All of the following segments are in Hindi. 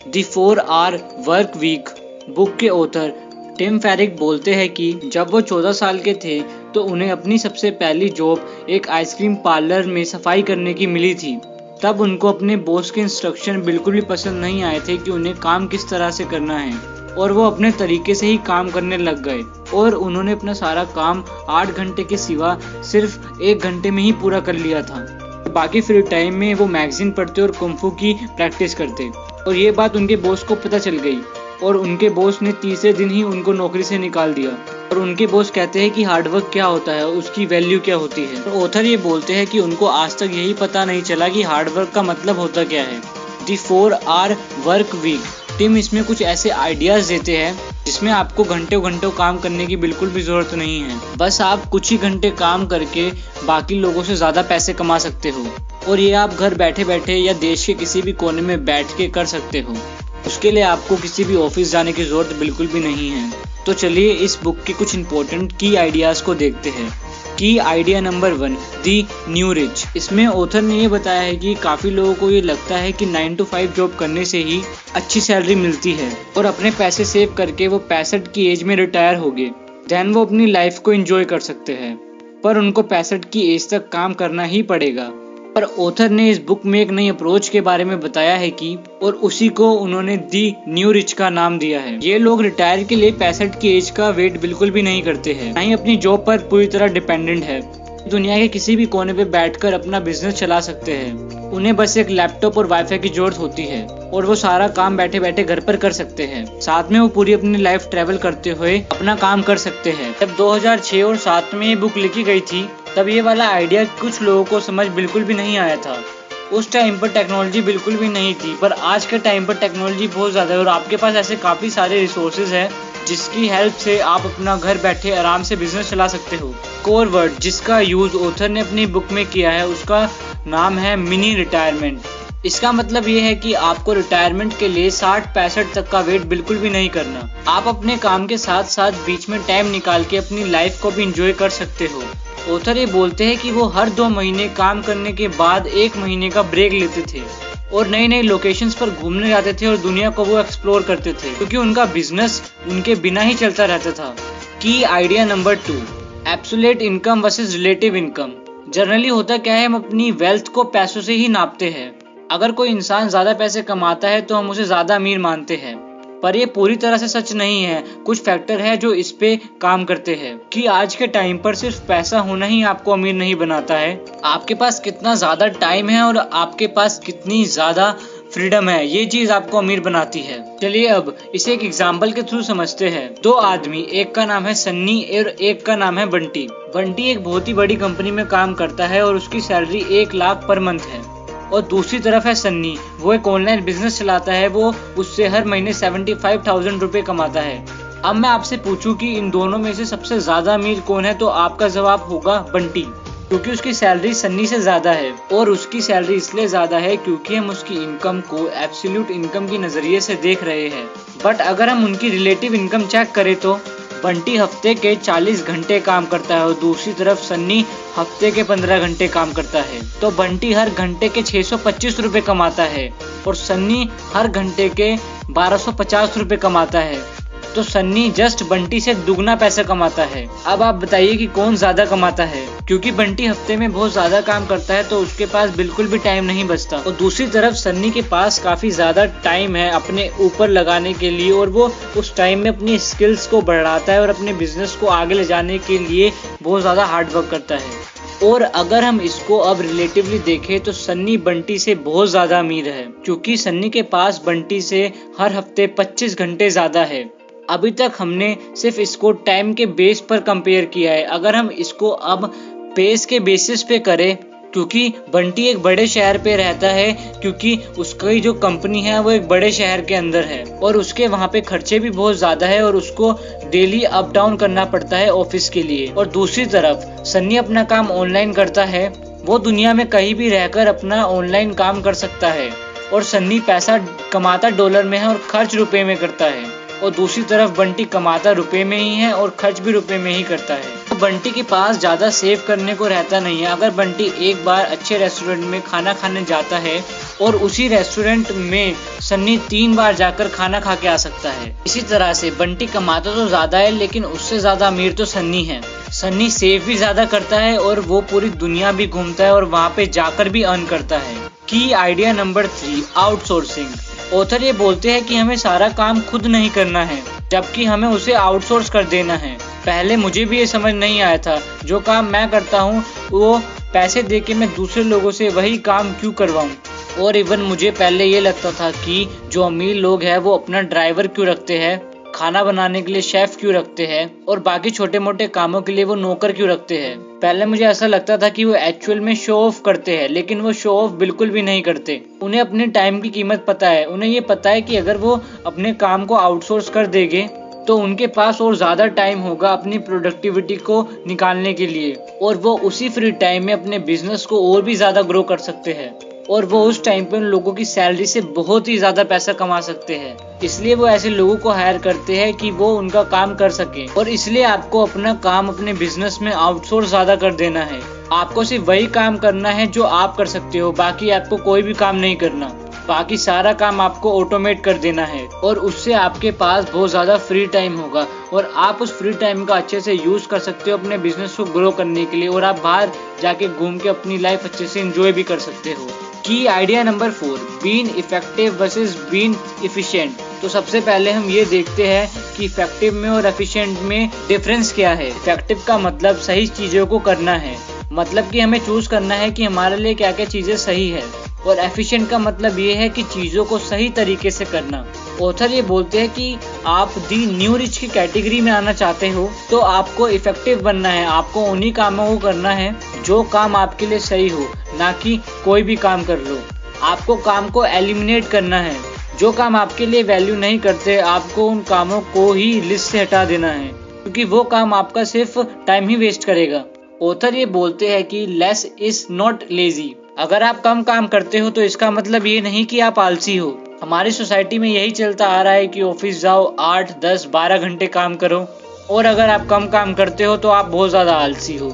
The 4 hour work week book के ऑथर टिम फेरिक बोलते हैं कि जब वो 14 साल के थे तो उन्हें अपनी सबसे पहली जॉब एक आइसक्रीम पार्लर में सफाई करने की मिली थी। तब उनको अपने बॉस के इंस्ट्रक्शन बिल्कुल भी पसंद नहीं आए थे कि उन्हें काम किस तरह से करना है, और वो अपने तरीके से ही काम करने लग गए और उन्होंने अपना सारा काम 8 घंटे के सिवा सिर्फ 1 घंटे में ही पूरा कर लिया था। बाकी फ्री टाइम में वो मैगजीन पढ़ते और कुंफू की प्रैक्टिस करते, और ये बात उनके बॉस को पता चल गई और उनके बॉस ने तीसरे दिन ही उनको नौकरी से निकाल दिया। और उनके बॉस कहते हैं कि हार्डवर्क क्या होता है, उसकी वैल्यू क्या होती है। और ऑथर ये बोलते हैं कि उनको आज तक यही पता नहीं चला कि हार्डवर्क का मतलब होता क्या है। The 4 hour work week Tim इसमें कुछ ऐसे आइडियाज देते हैं जिसमें आपको घंटों घंटों काम करने की बिल्कुल भी जरूरत नहीं है। बस आप कुछ ही घंटे काम करके बाकी लोगों से ज्यादा पैसे कमा सकते हो, और ये आप घर बैठे बैठे या देश के किसी भी कोने में बैठ के कर सकते हो। उसके लिए आपको किसी भी ऑफिस जाने की जरूरत बिल्कुल भी नहीं है। तो चलिए इस बुक के कुछ इंपॉर्टेंट की आइडियाज को देखते हैं। की आइडिया नंबर 1, दी न्यू रिच। इसमें ऑथर ने ये बताया है कि काफी लोगों को ये लगता है कि 9 to 5 जॉब करने से ही अच्छी सैलरी मिलती है और अपने पैसे सेव करके वो 65 की एज में रिटायर हो गए, देन वो अपनी लाइफ को एंजॉय कर सकते हैं। पर उनको 65 की एज तक काम करना ही पड़ेगा। पर ऑथर ने इस बुक में एक नई अप्रोच के बारे में बताया है कि, और उसी को उन्होंने दी न्यू रिच का नाम दिया है। ये लोग रिटायर के लिए 65 की एज का वेट बिल्कुल भी नहीं करते हैं, ना ही अपनी जॉब पर पूरी तरह डिपेंडेंट है। दुनिया के किसी भी कोने पे बैठकर अपना बिजनेस चला सकते हैं। उन्हें बस एक लैपटॉप और वाईफाई की जरूरत होती है और वो सारा काम बैठे बैठे घर पर कर सकते हैं। साथ में वो पूरी अपनी लाइफ ट्रेवल करते हुए अपना काम कर सकते हैं। जब 2006 और 2007 में ये बुक लिखी गई थी तब ये वाला आइडिया कुछ लोगों को समझ बिल्कुल भी नहीं आया था। उस टाइम पर टेक्नोलॉजी बिल्कुल भी नहीं थी, पर आज के टाइम पर टेक्नोलॉजी बहुत ज्यादा है और आपके पास ऐसे काफी सारे रिसोर्सेज हैं जिसकी हेल्प से आप अपना घर बैठे आराम से बिजनेस चला सकते हो। कोर वर्ड जिसका यूज ऑथर ने अपनी बुक में किया है उसका नाम है मिनी रिटायरमेंट। इसका मतलब ये है कि आपको रिटायरमेंट के लिए 60-65 तक का वेट बिल्कुल भी नहीं करना। आप अपने काम के साथ साथ बीच में टाइम निकाल के अपनी लाइफ को भी एंजॉय कर सकते हो। ऑथर ये बोलते हैं कि वो हर 2 महीने काम करने के बाद 1 महीने का ब्रेक लेते थे और नई नई लोकेशंस पर घूमने जाते थे और दुनिया को वो एक्सप्लोर करते थे, क्योंकि उनका बिजनेस उनके बिना ही चलता रहता था। की idea number 2, absolute income versus relative income. Generally होता क्या है, हम अपनी वेल्थ को पैसों से ही नापते हैं। अगर कोई इंसान ज्यादा पैसे कमाता है तो हम उसे ज्यादा अमीर मानते हैं, पर ये पूरी तरह से सच नहीं है। कुछ फैक्टर है जो इस पे काम करते हैं कि आज के टाइम पर सिर्फ पैसा होना ही आपको अमीर नहीं बनाता है। आपके पास कितना ज्यादा टाइम है और आपके पास कितनी ज्यादा फ्रीडम है, ये चीज आपको अमीर बनाती है। चलिए अब इसे एक एग्जाम्पल के थ्रू समझते हैं। 2 आदमी, एक का नाम है सन्नी और एक का नाम है बंटी। बंटी एक बहुत ही बड़ी कंपनी में काम करता है और उसकी सैलरी 1 लाख पर मंथ है। और दूसरी तरफ है सन्नी, वो एक ऑनलाइन बिजनेस चलाता है, वो उससे हर महीने 75,000 रुपए कमाता है। अब मैं आपसे पूछूं कि इन दोनों में से सबसे ज्यादा अमीर कौन है, तो आपका जवाब होगा बंटी, क्योंकि उसकी सैलरी सन्नी से ज्यादा है। और उसकी सैलरी इसलिए ज्यादा है क्योंकि हम उसकी इनकम को एब्सोल्यूट इनकम की नजरिए से देख रहे हैं। बट अगर हम उनकी रिलेटिव इनकम चेक करें तो बंटी हफ्ते के 40 घंटे काम करता है और दूसरी तरफ सन्नी हफ्ते के 15 घंटे काम करता है। तो बंटी हर घंटे के 625 रुपए कमाता है और सन्नी हर घंटे के 1250 रुपए कमाता है। तो सन्नी जस्ट बंटी से दुगना पैसा कमाता है। अब आप बताइए कि कौन ज्यादा कमाता है, क्योंकि बंटी हफ्ते में बहुत ज्यादा काम करता है तो उसके पास बिल्कुल भी टाइम नहीं बचता, और दूसरी तरफ सन्नी के पास काफी ज्यादा टाइम है अपने ऊपर लगाने के लिए और वो उस टाइम में अपनी स्किल्स को बढ़ाता है और अपने बिजनेस को आगे ले जाने के लिए बहुत ज्यादा हार्ड वर्क करता है। और अगर हम इसको अब रिलेटिवली देखें तो सन्नी बंटी से बहुत ज्यादा अमीर है, क्योंकि सन्नी के पास बंटी से हर हफ्ते 25 घंटे ज्यादा है। अभी तक हमने सिर्फ इसको टाइम के बेस पर कंपेयर किया है। अगर हम इसको अब पेस के बेसिस पे करें, क्योंकि बंटी एक बड़े शहर पे रहता है, क्योंकि उसकी जो कंपनी है वो एक बड़े शहर के अंदर है और उसके वहाँ पे खर्चे भी बहुत ज्यादा है और उसको डेली अप डाउन करना पड़ता है ऑफिस के लिए। और दूसरी तरफ सन्नी अपना काम ऑनलाइन करता है, वो दुनिया में कहीं भी रहकर अपना ऑनलाइन काम कर सकता है और सन्नी पैसा कमाता डॉलर में है और खर्च रुपए में करता है। और दूसरी तरफ बंटी कमाता रुपए में ही है और खर्च भी रुपए में ही करता है। तो बंटी के पास ज्यादा सेव करने को रहता नहीं है। अगर बंटी एक बार अच्छे रेस्टोरेंट में खाना खाने जाता है और उसी रेस्टोरेंट में सन्नी 3 बार जाकर खाना खा के आ सकता है। इसी तरह से बंटी कमाता तो ज्यादा है लेकिन उससे ज्यादा अमीर तो सन्नी है। सन्नी सेव भी ज्यादा करता है और वो पूरी दुनिया भी घूमता है और वहाँ पे जाकर भी अर्न करता है। की आइडिया नंबर 3, आउटसोर्सिंग। ऑथर ये बोलते हैं कि हमें सारा काम खुद नहीं करना है जबकि हमें उसे आउटसोर्स कर देना है। पहले मुझे भी ये समझ नहीं आया था, जो काम मैं करता हूँ वो पैसे देके मैं दूसरे लोगों से वही काम क्यों करवाऊँ। और इवन मुझे पहले ये लगता था कि जो अमीर लोग हैं वो अपना ड्राइवर क्यों रखते हैं, खाना बनाने के लिए शेफ क्यों रखते हैं और बाकी छोटे मोटे कामों के लिए वो नौकर क्यों रखते हैं। पहले मुझे ऐसा लगता था कि वो एक्चुअल में शो ऑफ करते हैं, लेकिन वो शो ऑफ बिल्कुल भी नहीं करते। उन्हें अपने टाइम की कीमत पता है। उन्हें ये पता है कि अगर वो अपने काम को आउटसोर्स कर देंगे तो उनके पास और ज्यादा टाइम होगा अपनी प्रोडक्टिविटी को निकालने के लिए और वो उसी फ्री टाइम में अपने बिजनेस को और भी ज्यादा ग्रो कर सकते हैं और वो उस टाइम पे उन लोगों की सैलरी से बहुत ही ज्यादा पैसा कमा सकते हैं। इसलिए वो ऐसे लोगों को हायर करते हैं कि वो उनका काम कर सके और इसलिए आपको अपना काम अपने बिजनेस में आउटसोर्स ज्यादा कर देना है। आपको सिर्फ वही काम करना है जो आप कर सकते हो, बाकी आपको कोई भी काम नहीं करना। बाकी सारा काम आपको ऑटोमेट कर देना है और उससे आपके पास बहुत ज्यादा फ्री टाइम होगा और आप उस फ्री टाइम का अच्छे से यूज कर सकते हो अपने बिजनेस को ग्रो करने के लिए और आप बाहर जाके घूम के अपनी लाइफ अच्छे से एंजॉय भी कर सकते हो। की idea number 4, being effective versus being efficient. तो सबसे पहले हम ये देखते हैं कि इफेक्टिव में और एफिशिएंट में डिफरेंस क्या है। इफेक्टिव का मतलब सही चीजों को करना है, मतलब कि हमें चूज करना है कि हमारे लिए क्या क्या चीजें सही है। और एफिशिएंट का मतलब ये है कि चीजों को सही तरीके से करना। ऑथर ये बोलते हैं कि आप दी न्यू रिच की कैटेगरी में आना चाहते हो तो आपको इफेक्टिव बनना है। आपको उन्हीं कामों को करना है जो काम आपके लिए सही हो, ना कि कोई भी काम कर लो। आपको काम को एलिमिनेट करना है। जो काम आपके लिए वैल्यू नहीं करते आपको उन कामों को ही लिस्ट से हटा देना है, क्योंकि वो काम आपका सिर्फ टाइम ही वेस्ट करेगा। ऑथर ये बोलते हैं कि लेस इज नॉट लेजी। अगर आप कम काम करते हो तो इसका मतलब ये नहीं कि आप आलसी हो। हमारी सोसाइटी में यही चलता आ रहा है कि ऑफिस जाओ, 8, 10, 12 घंटे काम करो और अगर आप कम काम करते हो तो आप बहुत ज्यादा आलसी हो।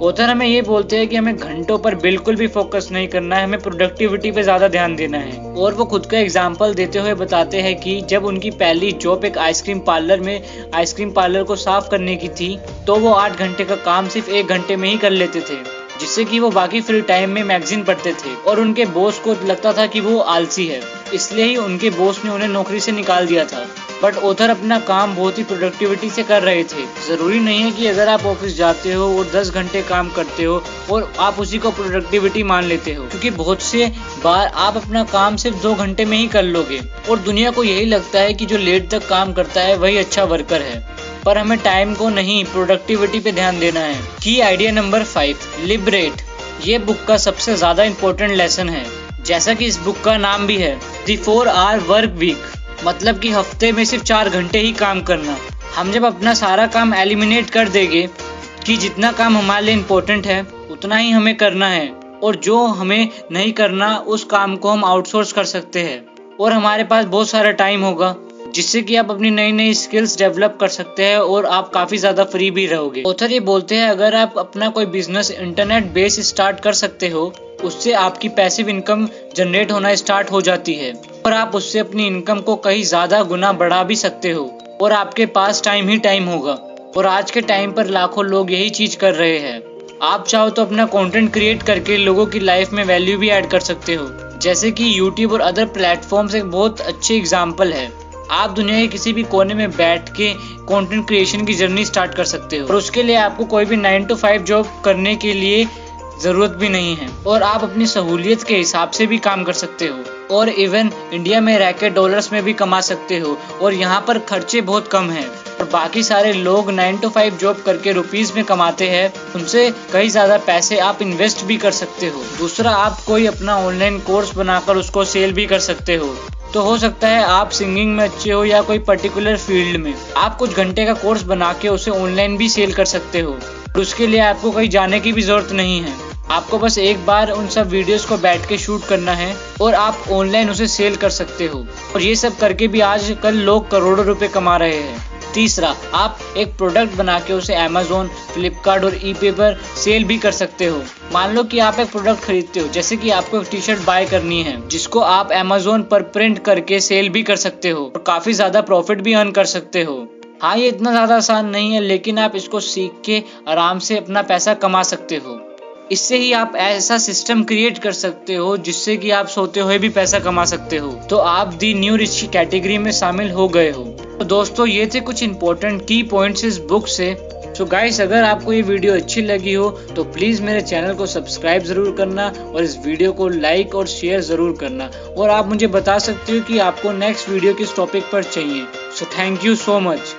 ऑथर हमें ये बोलते हैं कि हमें घंटों पर बिल्कुल भी फोकस नहीं करना है, हमें प्रोडक्टिविटी पे ज्यादा ध्यान देना है। और वो खुद का एग्जांपल देते हुए बताते हैं कि जब उनकी पहली जॉब एक आइसक्रीम पार्लर में आइसक्रीम पार्लर को साफ करने की थी तो वो 8 घंटे का काम सिर्फ 1 घंटे में ही कर लेते थे, जिससे कि वो बाकी फ्री टाइम में मैगजीन पढ़ते थे और उनके बॉस को लगता था कि वो आलसी है, इसलिए ही उनके बॉस ने उन्हें नौकरी से निकाल दिया था। बट ऑथर अपना काम बहुत ही प्रोडक्टिविटी से कर रहे थे। जरूरी नहीं है कि अगर आप ऑफिस जाते हो और 10 घंटे काम करते हो और आप उसी को प्रोडक्टिविटी मान लेते हो, क्योंकि बहुत से बार आप अपना काम सिर्फ 2 घंटे में ही कर लोगे और दुनिया को यही लगता है कि जो लेट तक काम करता है वही अच्छा वर्कर है। पर हमें टाइम को नहीं, प्रोडक्टिविटी पे ध्यान देना है। की आइडिया नंबर 5, लिबरेट। ये बुक का सबसे ज्यादा इम्पोर्टेंट लेसन है। जैसा कि इस बुक का नाम भी है, द 4 आवर वर्क वीक, मतलब कि हफ्ते में सिर्फ 4 घंटे ही काम करना। हम जब अपना सारा काम एलिमिनेट कर देंगे कि जितना काम हमारे लिए इम्पोर्टेंट है उतना ही हमें करना है और जो हमें नहीं करना उस काम को हम आउटसोर्स कर सकते हैं और हमारे पास बहुत सारा टाइम होगा, जिससे कि आप अपनी नई नई स्किल्स डेवलप कर सकते हैं और आप काफी ज्यादा फ्री भी रहोगे। ऑथर ये बोलते हैं अगर आप अपना कोई बिजनेस इंटरनेट बेस स्टार्ट कर सकते हो, उससे आपकी पैसिव इनकम जनरेट होना स्टार्ट हो जाती है और आप उससे अपनी इनकम को कहीं ज्यादा गुना बढ़ा भी सकते हो और आपके पास टाइम ही टाइम होगा। और आज के टाइम पर लाखों लोग यही चीज कर रहे हैं। आप चाहो तो अपना कंटेंट क्रिएट करके लोगों की लाइफ में वैल्यू भी ऐड कर सकते हो, जैसे कि यूट्यूब और अदर प्लेटफॉर्म्स एक बहुत अच्छे एग्जाम्पल है। आप दुनिया के किसी भी कोने में बैठ के कंटेंट क्रिएशन की जर्नी स्टार्ट कर सकते हो और उसके लिए आपको कोई भी 9 to 5 जॉब करने के लिए जरूरत भी नहीं है और आप अपनी सहूलियत के हिसाब से भी काम कर सकते हो और इवन इंडिया में रह के डॉलर्स में भी कमा सकते हो और यहाँ पर खर्चे बहुत कम हैं और बाकी सारे लोग 9 to 5 जॉब करके रुपीस में कमाते हैं, उनसे कई ज्यादा पैसे आप इन्वेस्ट भी कर सकते हो। दूसरा, आप कोई अपना ऑनलाइन कोर्स बनाकर उसको सेल भी कर सकते हो। तो हो सकता है आप सिंगिंग में अच्छे हो या कोई पर्टिकुलर फील्ड में, आप कुछ घंटे का कोर्स बना के उसे ऑनलाइन भी सेल कर सकते हो और उसके लिए आपको कहीं जाने की भी जरूरत नहीं है। आपको बस एक बार उन सब वीडियोस को बैठ के शूट करना है और आप ऑनलाइन उसे सेल कर सकते हो। और ये सब करके भी आजकल लोग करोड़ों रुपए कमा रहे हैं। तीसरा, आप एक प्रोडक्ट बना के उसे अमेज़न, फ्लिपकार्ट और ईबे पर सेल भी कर सकते हो। मान लो कि आप एक प्रोडक्ट खरीदते हो, जैसे कि आपको एक टी शर्ट बाय करनी है जिसको आप अमेज़न पर प्रिंट करके सेल भी कर सकते हो और काफी ज्यादा प्रॉफिट भी अर्न कर सकते हो। हाँ, ये इतना ज्यादा आसान नहीं है, लेकिन आप इसको सीख के आराम से अपना पैसा कमा सकते हो। इससे ही आप ऐसा सिस्टम क्रिएट कर सकते हो जिससे कि आप सोते हुए भी पैसा कमा सकते हो। तो आप दी न्यू रिच कैटेगरी में शामिल हो गए हो। तो दोस्तों, ये थे कुछ इंपॉर्टेंट की पॉइंट्स इस बुक से। सो गाइस, अगर आपको ये वीडियो अच्छी लगी हो तो प्लीज मेरे चैनल को सब्सक्राइब जरूर करना और इस वीडियो को लाइक और शेयर जरूर करना। और आप मुझे बता सकते हो कि आपको नेक्स्ट वीडियो किस टॉपिक पर चाहिए। So thank you so much.